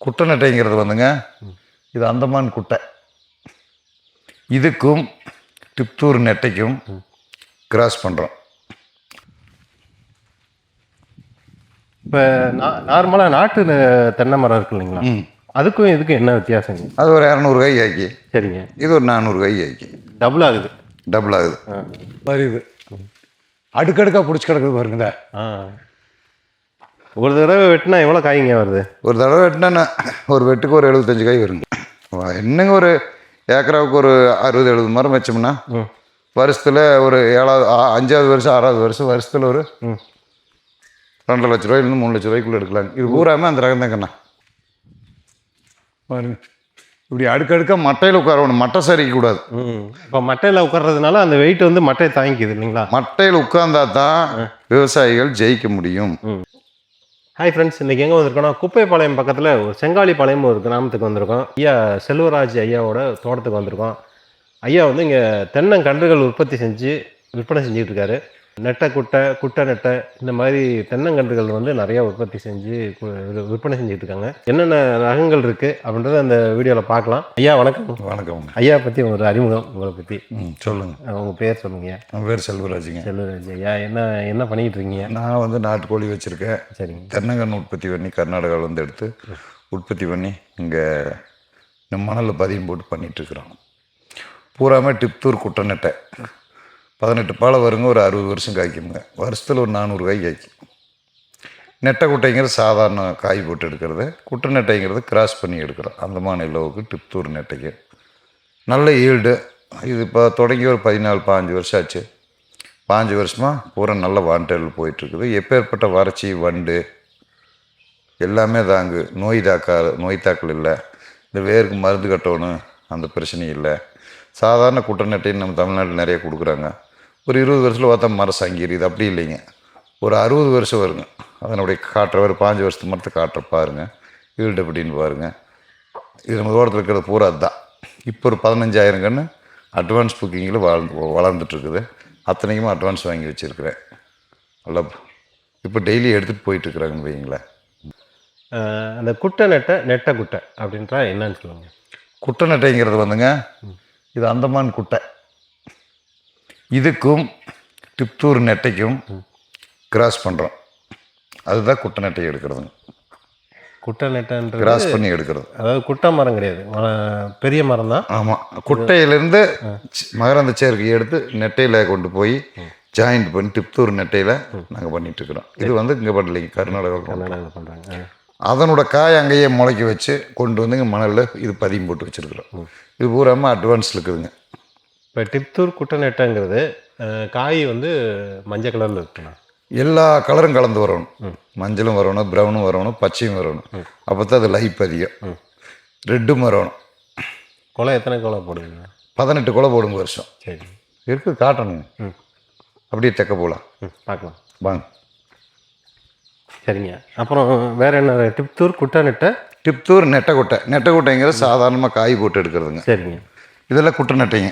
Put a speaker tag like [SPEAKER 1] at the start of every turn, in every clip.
[SPEAKER 1] குட்டை நெட்டைங்கிறது வந்துங்க, இது அந்தமான் குட்டை. இதுக்கும் டிப்தூர் நெட்டைக்கும் கிராஸ் பண்ணுறோம்.
[SPEAKER 2] இப்போ நார்மலாக நாட்டு தென்னை மரம் இருக்கு இல்லைங்களா, அதுக்கும் இதுக்கும் என்ன வித்தியாசங்க?
[SPEAKER 1] அது ஒரு 200 கை ஆக்கி,
[SPEAKER 2] சரிங்க.
[SPEAKER 1] இது ஒரு 400 கை ஆக்கி.
[SPEAKER 2] டபுள் ஆகுது.
[SPEAKER 1] டபுள் ஆகுது. வருது அடுக்கடுக்காக பிடிச்சி கிடக்குது பாருங்க.
[SPEAKER 2] ஒரு தடவை வெட்டினா எவ்வளோ காய்ங்க வருது?
[SPEAKER 1] ஒரு தடவை வெட்டினா ஒரு வெட்டுக்கு ஒரு 75 காய் வருங்க. என்னங்க ஒரு ஏக்கராவுக்கு ஒரு 60-70 மரம் வச்சோம்னா வருஷத்தில் ஒரு 5வது வருஷம் 6வது வருஷத்தில் ஒரு 2 லட்ச ரூபாயிலிருந்து 3 லட்ச ரூபாய்க்குள்ளே எடுக்கலாங்க. இது பூராமே அந்த ரகம் தாங்கண்ணா. பாருங்க, இப்படி அடுக்கடுக்காக மட்டையில் உட்காரணும், மட்டை சரிக்க கூடாது.
[SPEAKER 2] இப்போ மட்டையில் உட்கார்றதுனால அந்த வெயிட் வந்து மட்டையை தாங்கிக்குது இல்லைங்களா?
[SPEAKER 1] மட்டையில் உட்கார்ந்தா தான் விவசாயிகள் ஜெயிக்க முடியும்.
[SPEAKER 2] ஹாய் ஃப்ரெண்ட்ஸ், இன்றைக்கி எங்கே வந்திருக்கோன்னா குப்பைப்பாளையம் பக்கத்தில் ஒரு செங்காலிப்பாளையம் ஒரு கிராமத்துக்கு வந்திருக்கோம். ஐயா செல்வராஜ் ஐயாவோட தோட்டத்துக்கு வந்திருக்கோம். ஐயா வந்து இங்கே தென்னங்கன்றுகள் உற்பத்தி செஞ்சு விற்பனை செஞ்சுட்டு இருக்காரு. குட்டை நெட்டை இந்த மாதிரி தென்னங்கன்றுகள் வந்து நிறையா உற்பத்தி செஞ்சு விற்பனை செஞ்சுட்டு இருக்காங்க. என்னென்ன ரகங்கள் இருக்குது அப்படின்றத அந்த வீடியோவில் பார்க்கலாம். ஐயா வணக்கம்.
[SPEAKER 1] வணக்கம்.
[SPEAKER 2] ஐயா பற்றி ஒரு அறிமுகம், உங்களை பற்றி
[SPEAKER 1] சொல்லுங்கள்.
[SPEAKER 2] உங்கள் பேர் சொல்லுங்க.
[SPEAKER 1] என் பேர் செல்வராஜுங்க.
[SPEAKER 2] செல்வராஜ் ஐயா, என்ன பண்ணிகிட்டு இருக்கீங்க?
[SPEAKER 1] நான் வந்து நாட்டுக்கோழி வச்சுருக்கேன்.
[SPEAKER 2] சரிங்க.
[SPEAKER 1] தென்னங்கன்று உற்பத்தி பண்ணி கர்நாடகாவில் வந்து எடுத்து உற்பத்தி பண்ணி இங்கே நம்ம மணலில் பதியம் போட்டு பண்ணிகிட்ருக்குறோம். பூராமே டிப்தூர் குட்டை நெட்டை 18 பாலை வருங்க. ஒரு 60 வருஷம் காய்க்குங்க. வருஷத்தில் ஒரு 400 காய் காய்க்கும். நெட்டை குட்டைங்கிறது சாதாரண காய் போட்டு எடுக்கிறது. குட்டை நெட்டைங்கிறது கிராஸ் பண்ணி எடுக்கிறோம். அந்தமான எல்லோவுக்கு டிப்தூர் நெட்டைக்கு நல்ல ஈல்டு. இது இப்போ தொடங்கி ஒரு 14-15 வருஷம் ஆச்சு. 5 வருஷமாக பூரா நல்ல வாண்டல் போயிட்டுருக்குது. எப்பேற்பட்ட வறட்சி வண்டு எல்லாமே தாங்கு. நோய் தாக்கல் இல்லை. இந்த வேருக்கு மருந்து கட்டணும் அந்த பிரச்சனையும் இல்லை. சாதாரண குட்டை நெட்டைன்னு நம்ம தமிழ்நாட்டில் நிறைய கொடுக்குறாங்க. ஒரு 20 வருஷத்தில் பார்த்தா மரம் சங்கிரி. இது அப்படி இல்லைங்க, ஒரு 60 வருஷம் வருங்க. அதனுடைய காட்டுற ஒரு 5 வருஷத்து மரத்தை காட்டுற பாருங்கள் ஈல்டு அப்படின்னு பாருங்கள். இது நம்ம தோட்டத்தில் இருக்கிறது பூரா அதுதான். இப்போ ஒரு 15,000 கன்று அட்வான்ஸ் புக்கிங்கில் வளர்ந்துட்டுருக்குது. அத்தனைக்குமே அட்வான்ஸ் வாங்கி வச்சுருக்கிறேன். நல்லா இப்போ டெய்லி எடுத்துகிட்டு போயிட்டுருக்குறாங்கன்னு வைங்களேன்.
[SPEAKER 2] அந்த நெட்டை குட்டை அப்படின்றா என்னன்னு சொல்லுவாங்க?
[SPEAKER 1] குட்டை நெட்டைங்கிறது வந்துங்க, இது அந்தமான் குட்டை. இதுக்கும் டிப்தூர் நெட்டைக்கும் கிராஸ் பண்ணுறோம். அதுதான் குட்டை நெட்டை எடுக்கிறதுங்க.
[SPEAKER 2] குட்டை நெட்டைன்றது
[SPEAKER 1] கிராஸ் பண்ணி எடுக்கிறது.
[SPEAKER 2] அதாவது குட்டை மரம் கிடையாது, பெரிய மரம் தான்.
[SPEAKER 1] ஆமாம், குட்டையிலேருந்து மகரந்த சேர்க்கை எடுத்து நெட்டையில் கொண்டு போய் ஜாயிண்ட் பண்ணி டிப்தூர் நெட்டையில் நாங்கள் பண்ணிகிட்ருக்குறோம். இது வந்து இங்கே பண்ணலைங்க, கர்நாடகாவில்
[SPEAKER 2] பண்ணுறாங்க.
[SPEAKER 1] அதனோட காய் அங்கேயே முளைக்க வச்சு கொண்டு வந்து இங்கே மணலில் இது பதியம் போட்டு வச்சுருக்குறோம். இது பூராமல் அட்வான்ஸில் இருக்குதுங்க.
[SPEAKER 2] இப்போ டிப்தூர் குட்டை நெட்டைங்கிறது காய் வந்து மஞ்சள் கலரில் இருக்குண்ணா.
[SPEAKER 1] எல்லா கலரும் கலந்து வரணும். மஞ்சளும் வரணும், ப்ரௌனும் வரணும், பச்சையும் வரணும். அப்போ தான் அது லைஃப் அதிகம். ரெட்டும் வரணும்.
[SPEAKER 2] குலை எத்தனை குலை போடுவீங்க?
[SPEAKER 1] 18 குலை போடுங்க வருஷம்.
[SPEAKER 2] சரி,
[SPEAKER 1] இருக்குது காட்டணுங்க. அப்படியே தெக்க போகலாம்,
[SPEAKER 2] பார்க்கலாம்
[SPEAKER 1] வாங்க.
[SPEAKER 2] சரிங்க. அப்புறம் வேறு என்ன? டிப்தூர் குட்டை நெட்டை.
[SPEAKER 1] டிப்தூர் நெட்டை குட்டைங்கிறது சாதாரணமாக காய் போட்டு எடுக்கிறதுங்க.
[SPEAKER 2] சரிங்க.
[SPEAKER 1] இதெல்லாம் குட்டை நெட்டைங்க.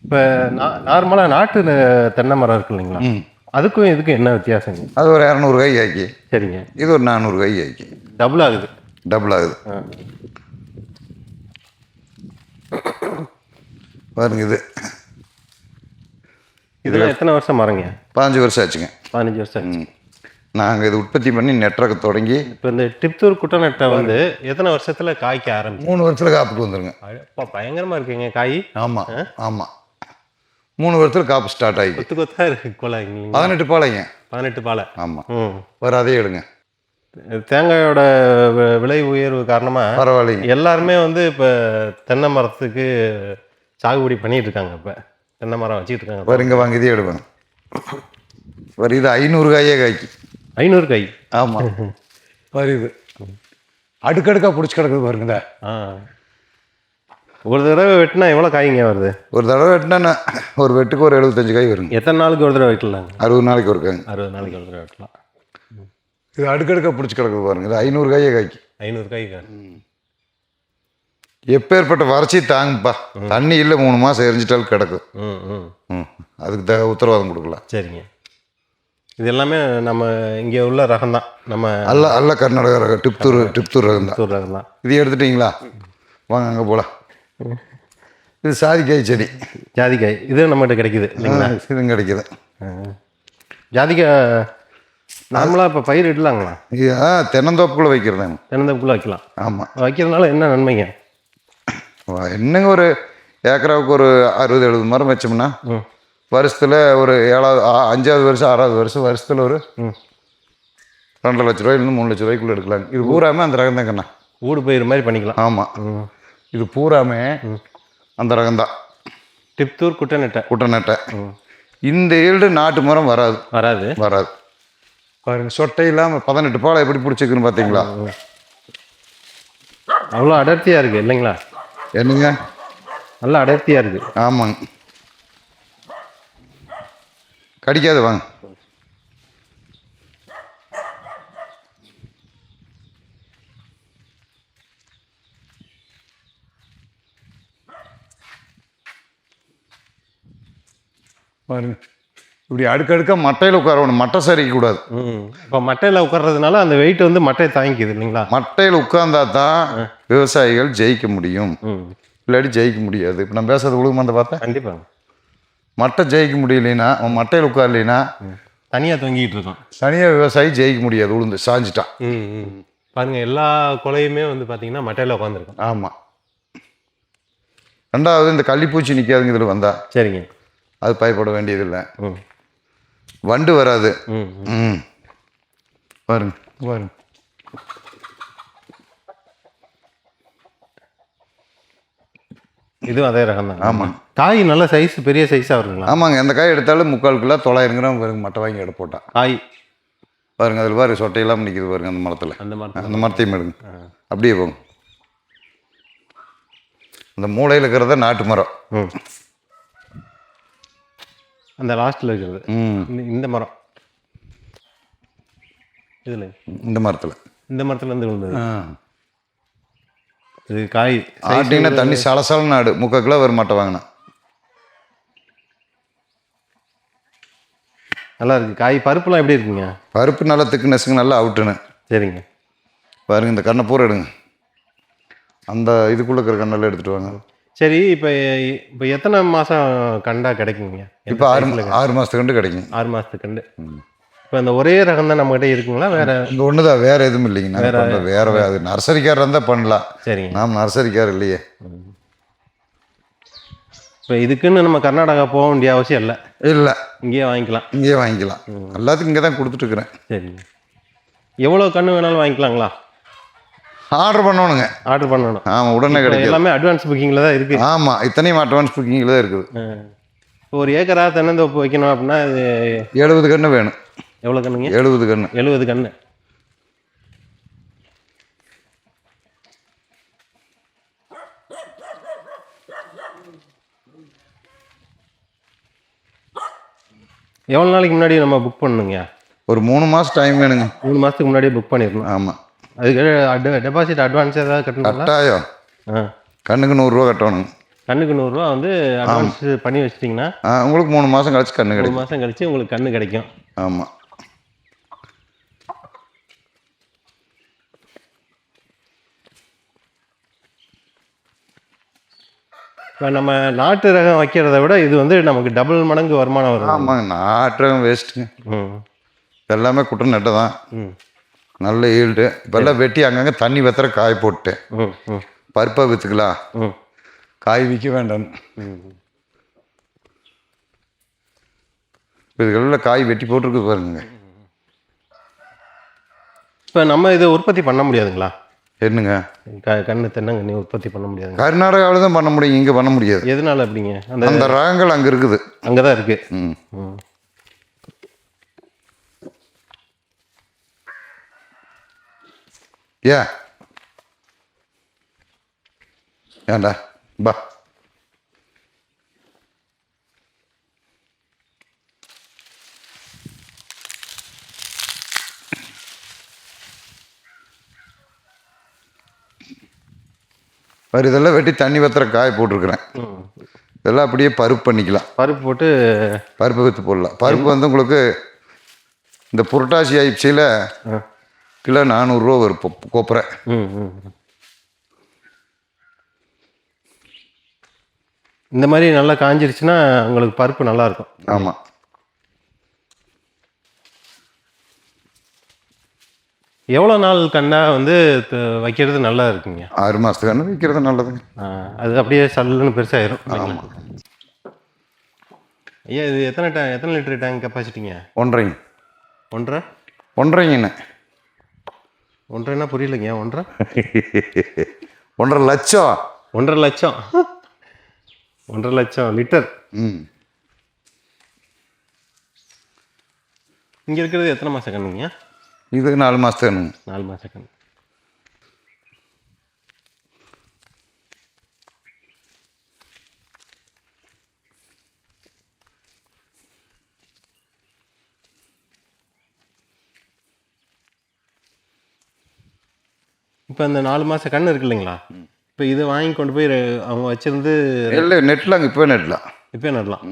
[SPEAKER 2] இப்போ நார்மலாக நாட்டு தென்னை மரம் இருக்கு இல்லைங்களா, அதுக்கும் இதுக்கும் என்ன வித்தியாசங்க?
[SPEAKER 1] அது ஒரு 200 கை ஆக்கி.
[SPEAKER 2] சரிங்க. இது
[SPEAKER 1] ஒரு 400 கை ஆக்கி.
[SPEAKER 2] டபுள் ஆகுது.
[SPEAKER 1] பாருங்க.
[SPEAKER 2] இதில் எத்தனை வருஷம் மரங்க?
[SPEAKER 1] 15 வருஷம் ஆச்சுங்க.
[SPEAKER 2] 15 வருஷம் ஆச்சு.
[SPEAKER 1] நாங்கள் இது உற்பத்தி பண்ணி நெட்ரக்க தொடங்கி
[SPEAKER 2] இப்போ இந்த டிப்தூர் குட்டை நெட்டை வந்து எத்தனை வருஷத்தில் காய்க்க ஆரம்பிச்சு?
[SPEAKER 1] 3 வருஷத்தில் காப்புக்கு வந்துருங்க.
[SPEAKER 2] அப்போ பயங்கரமாக இருக்குங்க காய்.
[SPEAKER 1] ஆமாம் ஆமாம், 3 வருஷத்தில் காப்பு ஸ்டார்ட் ஆகி
[SPEAKER 2] கொத்தாக இருக்கு கொலை.
[SPEAKER 1] 18 பாலைங்க.
[SPEAKER 2] 18 பாலை.
[SPEAKER 1] ஆமாம், வேறு அதே எடுங்க.
[SPEAKER 2] தேங்காயோட விலை உயர்வு காரணமாக
[SPEAKER 1] பரவாயில்லைங்க,
[SPEAKER 2] எல்லாருமே வந்து இப்போ தென்னை மரத்துக்கு சாகுபடி பண்ணிட்டு இருக்காங்க. இப்போ தென்னை மரம் வச்சுக்கிட்டு இருக்காங்க.
[SPEAKER 1] வேறு இங்கே வாங்க, இதே எடுவேன். வேறு இது 500 காயே காய்க்கு.
[SPEAKER 2] 500 காய்.
[SPEAKER 1] ஆமாம், வேறு இது அடுக்கடுக்காக பிடிச்சி கிடக்குது பாருங்க.
[SPEAKER 2] ஒரு தடவை வெட்டினா எவ்வளோ காய்ங்க வருது?
[SPEAKER 1] ஒரு தடவை வெட்டினா ஒரு வெட்டுக்கு ஒரு 75 காய் வருங்க.
[SPEAKER 2] எத்தனை நாளுக்கு ஒரு தடவை வெட்டலாங்க?
[SPEAKER 1] 60 நாளைக்கு ஒருக்காங்க.
[SPEAKER 2] 60 நாளைக்கு ஒரு தடவை வெட்டலாம்.
[SPEAKER 1] இது அடுக்கடுக்காக பிடிச்சி கிடக்குது பாருங்க. இது 500 காயே காய்க்கு.
[SPEAKER 2] 500 காய்.
[SPEAKER 1] எப்பேற்பட்ட வறட்சி தாங்கப்பா. தண்ணி இல்லை, 3 மாதம் எரிஞ்சிட்டாலும் கிடக்கும். அதுக்கு உத்தரவாதம் கொடுக்கலாம்.
[SPEAKER 2] சரிங்க. இது எல்லாமே நம்ம இங்கே உள்ள ரகம் தான், நம்ம
[SPEAKER 1] அல்ல கர்நாடகா ரகம், டிப்தூர் ரகம் தான்.
[SPEAKER 2] ரகம் தான்.
[SPEAKER 1] இது எடுத்துட்டிங்களா? வாங்க அங்கே போகலாம். இது சாதிக்காய் செடி,
[SPEAKER 2] ஜாதிக்காய் இது நம்மகிட்ட கிடைக்குது இல்லைங்களா?
[SPEAKER 1] இதுவும் கிடைக்குது.
[SPEAKER 2] ஜாதிக்காய் நார்மலாக இப்போ பயிர் இடலாங்களா?
[SPEAKER 1] இது தென்னந்தோப்புக்குள்ளே வைக்கிறதாங்க.
[SPEAKER 2] தென்னந்தோப்புக்குள்ள வைக்கலாம்.
[SPEAKER 1] ஆமாம்.
[SPEAKER 2] வைக்கிறதுனால என்ன நன்மைங்க?
[SPEAKER 1] என்னங்க, ஒரு ஏக்கராவுக்கு ஒரு 60-70 மரம் வச்சோம்னா வருஷத்தில் ஒரு 5வது வருஷம் 6வது வருஷத்தில் ஒரு 2 லட்ச ரூபாயிலேருந்து 3 லட்ச ரூபாய்க்குள்ளே எடுக்கலாங்க. இது பூராமே அந்த ரகம் தாங்கண்ணா.
[SPEAKER 2] ஊடு பயிர் மாதிரி பண்ணிக்கலாம்.
[SPEAKER 1] ஆமாம், இது பூராமே அந்த ரகம் தான்.
[SPEAKER 2] டிப்தூர்
[SPEAKER 1] குட்டநெட்டை. இந்த ஈல்டு நாட்டு மரம் வராது. பாருங்க, சொட்டை இல்லாமல் 18 பாலை எப்படி பிடிச்சிருக்குன்னு பார்த்தீங்களா?
[SPEAKER 2] அவ்வளோ அடர்த்தியாக இருக்குது இல்லைங்களா?
[SPEAKER 1] என்னங்க,
[SPEAKER 2] நல்லா அடர்த்தியாக இருக்குது.
[SPEAKER 1] ஆமாங்க, கடிக்காது. வாங்க. பாருங்க, இப்படி அடுக்கடுக்காக மட்டையில் உட்காரணும், மட்டை சரிக்க கூடாது.
[SPEAKER 2] இப்போ மட்டையில் உட்கார்றதுனால அந்த வெயிட் வந்து மட்டையை தாங்கிக்குது இல்லைங்களா?
[SPEAKER 1] மட்டையில் உட்கார்ந்தா தான் விவசாயிகள் ஜெயிக்க முடியும், இல்லாட்டி ஜெயிக்க முடியாது. இப்போ நான் பேசுறது உழுகுமாந்த பார்த்தா
[SPEAKER 2] கண்டிப்பாக
[SPEAKER 1] மட்டை ஜெயிக்க முடியலைன்னா, அவன் மட்டையில் உட்காரலைன்னா
[SPEAKER 2] தனியாக தொங்கிட்டு இருக்கோம்.
[SPEAKER 1] தனியாக விவசாயி ஜெயிக்க முடியாது, உளுந்து சாஞ்சிட்டான்.
[SPEAKER 2] பாருங்க, எல்லா கொலையுமே வந்து பார்த்தீங்கன்னா மட்டையில் உட்காந்துருக்கும்.
[SPEAKER 1] ஆமாம். ரெண்டாவது, இந்த கள்ளிப்பூச்சி நிற்காதுங்க இதில் வந்தா.
[SPEAKER 2] சரிங்க,
[SPEAKER 1] அது பயப்பட வேண்டியதில்லை. வண்டு வராது. பாருங்க பாருங்க,
[SPEAKER 2] இதுவும் அதே ரகம் தான்.
[SPEAKER 1] ஆமாம்.
[SPEAKER 2] காய் நல்ல சைஸ், பெரிய சைஸாக வருங்களா?
[SPEAKER 1] ஆமாங்க, எந்த காய் எடுத்தாலும் 3/4 கிலோ 900 கிராம் பாருங்க, மட்டை வாங்கி எடை போட்டான்.
[SPEAKER 2] காய்
[SPEAKER 1] பாருங்க, அதில் பாருங்க சொட்டையெல்லாம் நிற்கிது பாருங்க. அந்த மரத்தில், அந்த மரத்தையும் எடுங்க, அப்படியே போங்க. அந்த மூளையில் இருக்கிறத நாட்டு மரம்.
[SPEAKER 2] அந்த லாஸ்ட்டில் இருக்கிறது இந்த மரம். இதில்
[SPEAKER 1] இந்த மரத்தில்
[SPEAKER 2] இருந்து விழுந்தது. இது காய்
[SPEAKER 1] ஆட்டிங்கன்னா தண்ணி சலசலன்னு நாடு 3/4 கிலோ வரும் மட்டை வாங்கினா.
[SPEAKER 2] நல்லா இருக்குது காய். பருப்புலாம் எப்படி இருக்குங்க?
[SPEAKER 1] பருப்பு நல்லா திக்னஸுங்க, நல்லா அவுட்டுன்னு.
[SPEAKER 2] சரிங்க,
[SPEAKER 1] பாருங்க, இந்த கண்ணை பூரா எடுங்க, அந்த இதுக்குள்ளே இருக்கிற கண்ணெல்லாம் எடுத்துகிட்டு வாங்க.
[SPEAKER 2] சரி, இப்போ எத்தனை மாதம் கண்டா கிடைக்குங்க?
[SPEAKER 1] இப்போ 6 மாதத்துக்கு கண்டு கிடைக்கும்.
[SPEAKER 2] 6 மாதத்துக்கு கண்டு. இப்போ இந்த ஒரே ரகம் தான் நம்மகிட்ட இருக்குங்களா? வேற
[SPEAKER 1] இந்த ஒன்று தான், வேறு எதுவும் இல்லைங்க. வேறு அது நர்சரிக்காரர் இருந்தால் பண்ணலாம்.
[SPEAKER 2] சரிங்க,
[SPEAKER 1] நாம் நர்சரிக்காரர் இல்லையே.
[SPEAKER 2] இப்போ இதுக்குன்னு நம்ம கர்நாடகா போக வேண்டிய அவசியம் இல்லை. இங்கேயே வாங்கிக்கலாம்.
[SPEAKER 1] எல்லாத்துக்கும் இங்கே தான் கொடுத்துட்ருக்குறேன்.
[SPEAKER 2] சரிங்க, எவ்வளோ கன்று வேணாலும் வாங்கிக்கலாங்களா?
[SPEAKER 1] ஆர்டர் பண்ணணுங்க. ஆமாம், உடனே கிடைக்கும்.
[SPEAKER 2] எல்லாமே அட்வான்ஸ் புக்கிங்கில் தான் இருக்குது.
[SPEAKER 1] ஆமாம், இத்தனையும் அட்வான்ஸ் புக்கிங்கில் தான் இருக்குது.
[SPEAKER 2] ஒரு ஏக்கரா தென்னந்தோப்பு வைக்கணும் அப்படின்னா
[SPEAKER 1] 70 கன்று வேணும்.
[SPEAKER 2] எவ்வளோ கன்றுங்க?
[SPEAKER 1] 70 கன்று.
[SPEAKER 2] 70 கன்று. எவ்வளோ நாளைக்கு முன்னாடி நம்ம புக் பண்ணணுங்க?
[SPEAKER 1] ஒரு 3 மாதம் டைம் வேணுங்க.
[SPEAKER 2] 3 மாதத்துக்கு முன்னாடியே புக் பண்ணிடணும்.
[SPEAKER 1] ஆமாம்.
[SPEAKER 2] அதுக்கு டெபாசிட் அட்வான்ஸ் ஏதாவது கட்டணும்?
[SPEAKER 1] கட்டாயம். கண்ணுக்கு 100 ரூபா கட்டணும்.
[SPEAKER 2] கண்ணுக்கு 100 ரூபா வந்து அட்வான்ஸ் பண்ணி வச்சிட்டிங்கன்னா
[SPEAKER 1] உங்களுக்கு 3 மாதம் கழிச்சு கண்ணு கிடைக்கும்.
[SPEAKER 2] 3 மாதம் கழிச்சு உங்களுக்கு கண்ணு கிடைக்கும்.
[SPEAKER 1] ஆமாம்.
[SPEAKER 2] இப்போ நம்ம நாட்டு ரகம் வைக்கிறத விட இது வந்து நமக்கு டபுள் மடங்கு வருமானம் வரும்.
[SPEAKER 1] ஆமாங்க, நாட்டு ரகம் வேஸ்ட்டுங்க. எல்லாமே குட்டை நெட்டை தான். நல்ல ஈல்டு. இப்போல்லாம் வெட்டி அங்கங்கே தண்ணி வெத்துற காய் போட்டேன். பருப்பாக விற்றுக்கலாம், காய் விற்க வேண்டாம். இதுகளில் காய் வெட்டி போட்டிருக்கு பாருங்க.
[SPEAKER 2] இப்போ நம்ம இதை உற்பத்தி பண்ண முடியாதுங்களா?
[SPEAKER 1] என்னங்க,
[SPEAKER 2] கண்ணு தென்னங்கண்ணி உற்பத்தி பண்ண முடியாது?
[SPEAKER 1] கர்நாடகாவில் தான் பண்ண முடியும், இங்கே பண்ண முடியாது.
[SPEAKER 2] எதனால அப்படிங்க?
[SPEAKER 1] அந்த ரகங்கள் அங்கே இருக்குது.
[SPEAKER 2] அங்கே தான் இருக்கு.
[SPEAKER 1] ஏன்டா பா. வேறு இதெல்லாம் வெட்டி தண்ணி வத்துற காய போட்டிருக்கிறேன். இதெல்லாம் அப்படியே பருப்பு பண்ணிக்கலாம்.
[SPEAKER 2] பருப்பு போட்டு
[SPEAKER 1] பருப்பு விற்று போடலாம். பருப்பு வந்து உங்களுக்கு இந்த புரட்டாசி ஆயிடுச்சியில்
[SPEAKER 2] ஆ.
[SPEAKER 1] கிலோ 400 ரூபா வரும் கொப்பரை.
[SPEAKER 2] ம் ம் ம். இந்த மாதிரி நல்லா காஞ்சிருச்சுன்னா உங்களுக்கு பருப்பு நல்லா இருக்கும்.
[SPEAKER 1] ஆமாம்.
[SPEAKER 2] எவ்வளோ நாள் கண்ணா வந்து வைக்கிறது நல்லா இருக்குங்க?
[SPEAKER 1] 6 மாதத்துக்கு வைக்கிறது நல்லதுங்க.
[SPEAKER 2] அது அப்படியே சல்லுன்னு பெருசாயிரும்.
[SPEAKER 1] ஆமாம்.
[SPEAKER 2] ஐயா இது எத்தனை லிட்டர் டேங்க் கெப்பாசிட்டிங்க?
[SPEAKER 1] 1.5.
[SPEAKER 2] 1.5?
[SPEAKER 1] 1.5ங்கண்ணே.
[SPEAKER 2] 1.5ன்னா புரியலைங்க. 1.5?
[SPEAKER 1] 1.5 லட்சம்.
[SPEAKER 2] 1.5 லட்சம். 1.5 லட்சம் லிட்டர்.
[SPEAKER 1] ம்.
[SPEAKER 2] இங்கே இருக்கிறது எத்தனை மாத கண்ணுங்க?
[SPEAKER 1] இது 4 மாதத்துக்கு.
[SPEAKER 2] 4 மாத கண்ணு. இப்போ அந்த 4 மாத கண்ணு இருக்கு இல்லைங்களா? இப்போ இதை வாங்கி கொண்டு போய் அவங்க வச்சிருந்து
[SPEAKER 1] இல்லை நெட்லாங்க, இப்போ நெட்லாம்.
[SPEAKER 2] இப்போ நடலாம்.